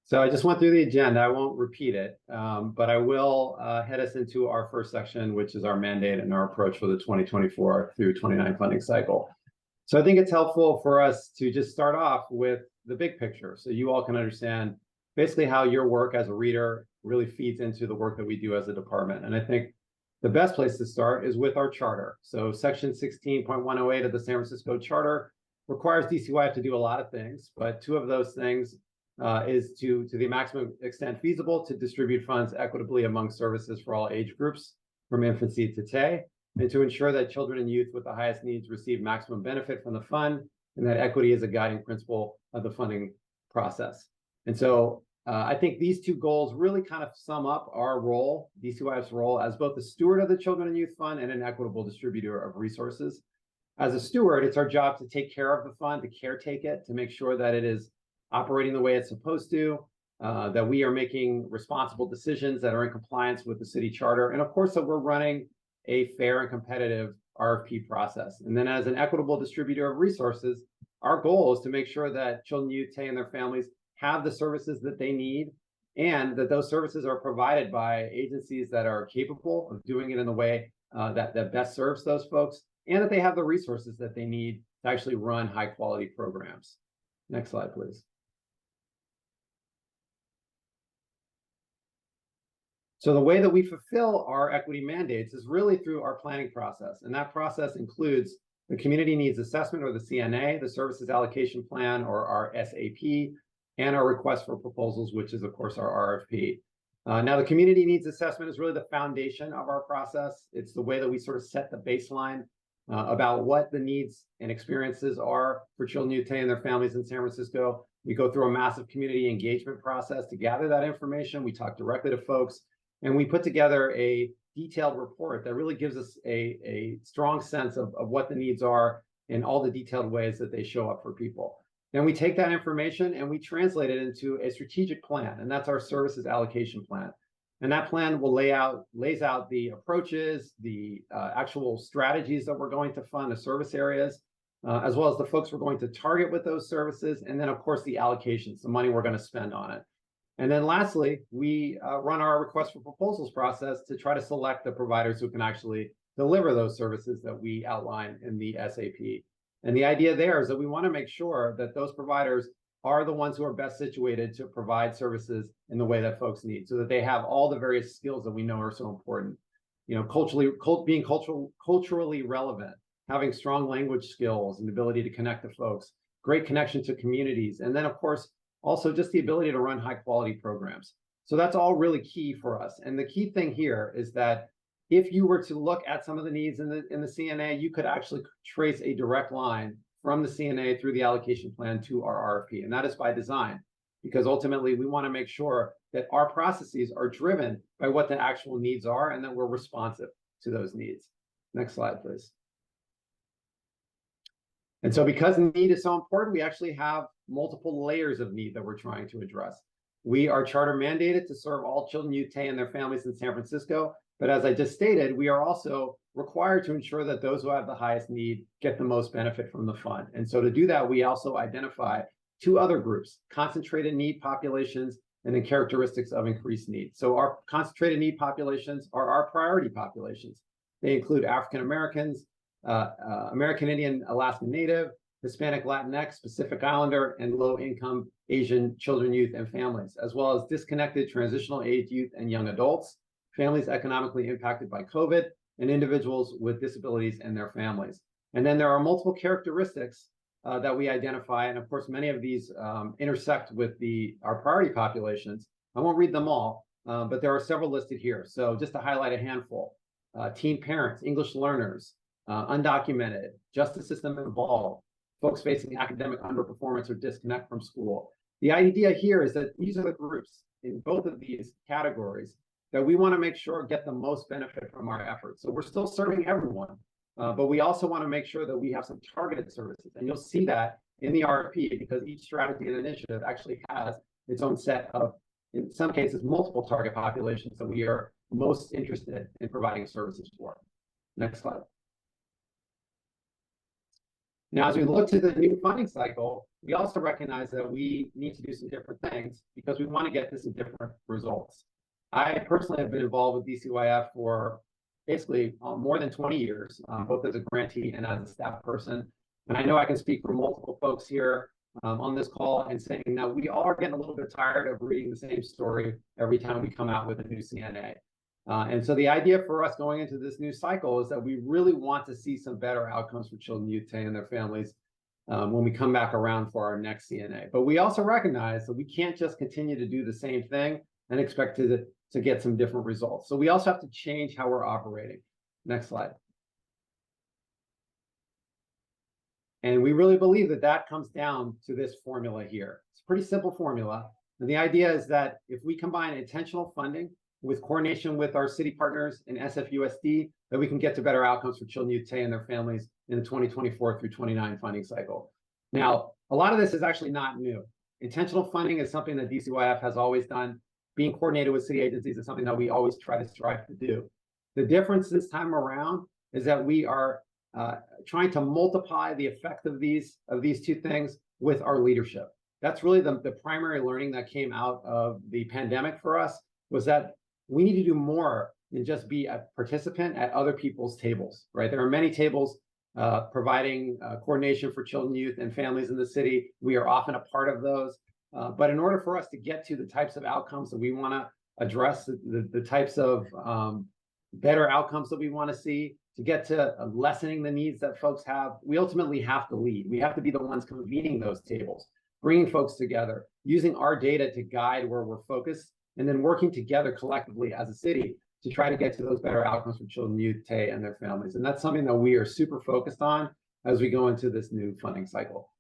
So I just went through the agenda. I won't repeat it, but I will head us into our first section, which is our mandate and our approach for the 2024 through 29 funding cycle. So I think it's helpful for us to just start off with the big picture so you all can understand basically how your work as a reader really feeds into the work that we do as a department. And I think the best place to start is with our charter. So section 16.108 of the San Francisco Charter requires DCYF to do a lot of things, but two of those things is to the maximum extent feasible to distribute funds equitably among services for all age groups from infancy to today, and to ensure that children and youth with the highest needs receive maximum benefit from the fund, and that equity is a guiding principle of the funding process. And so I think these two goals really kind of sum up our role, DCYF's role, as both the steward of the Children and Youth Fund and an equitable distributor of resources. As a steward, it's our job to take care of the fund, to caretake it, to make sure that it is operating the way it's supposed to, that we are making responsible decisions that are in compliance with the city charter, and of course that we're running a fair and competitive RFP process. And then as an equitable distributor of resources, our goal is to make sure that children, youth, and their families have the services that they need, and that those services are provided by agencies that are capable of doing it in the way that best serves those folks, and that they have the resources that they need to actually run high quality programs. Next slide, please. So the way that we fulfill our equity mandates is really through our planning process. And that process includes the Community Needs Assessment, or the CNA, the Services Allocation Plan, or our SAP, and our Request for Proposals, which is, of course, our RFP. Now, the Community Needs Assessment is really the foundation of our process. It's the way that we sort of set the baseline about what the needs and experiences are for children, youth, and their families in San Francisco. We go through a massive community engagement process to gather that information. We talk directly to folks, and we put together a detailed report that really gives us a strong sense of what the needs are in all the detailed ways that they show up for people. Then we take that information and we translate it into a strategic plan, and that's our services allocation plan. And that plan will lays out the approaches, the actual strategies that we're going to fund, the service areas, as well as the folks we're going to target with those services, and then of course the allocations, the money we're going to spend on it. And then lastly, we run our request for proposals process to try to select the providers who can actually deliver those services that we outline in the SAP. And the idea there is that we want to make sure that those providers are the ones who are best situated to provide services in the way that folks need, so that they have all the various skills that we know are so important. You know, being culturally relevant, having strong language skills and ability to connect to folks, great connection to communities, and then of course, also just the ability to run high quality programs. So that's all really key for us. And the key thing here is that if you were to look at some of the needs in the CNA, you could actually trace a direct line from the CNA through the allocation plan to our RFP. And that is by design, because ultimately we want to make sure that our processes are driven by what the actual needs are and that we're responsive to those needs. Next slide, please. And so because need is so important, we actually have multiple layers of need that we're trying to address. We are charter mandated to serve all children, youth, and their families in San Francisco. But as I just stated, we are also required to ensure that those who have the highest need get the most benefit from the fund. And so to do that, we also identify two other groups: concentrated need populations and then characteristics of increased need. So our concentrated need populations are our priority populations. They include African Americans, American Indian, Alaska Native, Hispanic, Latinx, Pacific Islander, and low-income Asian children, youth, and families, as well as disconnected transitional age youth and young adults, families economically impacted by COVID, and individuals with disabilities and their families. And then there are multiple characteristics that we identify, and of course, many of these intersect with our priority populations. I won't read them all, but there are several listed here. So just to highlight a handful: teen parents, English learners, undocumented, justice system involved, folks facing academic underperformance or disconnect from school. The idea here is that these are the groups in both of these categories that we want to make sure get the most benefit from our efforts. So we're still serving everyone, but we also want to make sure that we have some targeted services. And you'll see that in the RFP, because each strategy and initiative actually has its own set of, in some cases, multiple target populations that we are most interested in providing services for. Next slide. Now, as we look to the new funding cycle, we also recognize that we need to do some different things because we want to get to some different results. I personally have been involved with DCYF for basically more than 20 years, both as a grantee and as a staff person. And I know I can speak for multiple folks here on this call and saying that we all are getting a little bit tired of reading the same story every time we come out with a new CNA. And so the idea for us going into this new cycle is that we really want to see some better outcomes for children, youth, and their families when we come back around for our next CNA. But we also recognize that we can't just continue to do the same thing and expect to get some different results. So we also have to change how we're operating. Next slide. And we really believe that that comes down to this formula here. It's a pretty simple formula. And the idea is that if we combine intentional funding with coordination with our city partners in SFUSD, that we can get to better outcomes for children, youth, and their families in the 2024 through 29 funding cycle. Now, a lot of this is actually not new. Intentional funding is something that DCYF has always done. Being coordinated with city agencies is something that we always try to strive to do. The difference this time around is that we are trying to multiply the effect of these two things with our leadership. That's really the primary learning that came out of the pandemic for us, was that we need to do more than just be a participant at other people's tables, right? There are many tables providing coordination for children, youth, and families in the city. We are often a part of those. But in order for us to get to the types of outcomes that we want to address, the types of better outcomes that we want to see, to get to lessening the needs that folks have, we ultimately have to lead. We have to be the ones convening those tables, bringing folks together, using our data to guide where we're focused, and then working together collectively as a city to try to get to those better outcomes for children, youth, and their families. And that's something that we are super focused on as we go into this new funding cycle.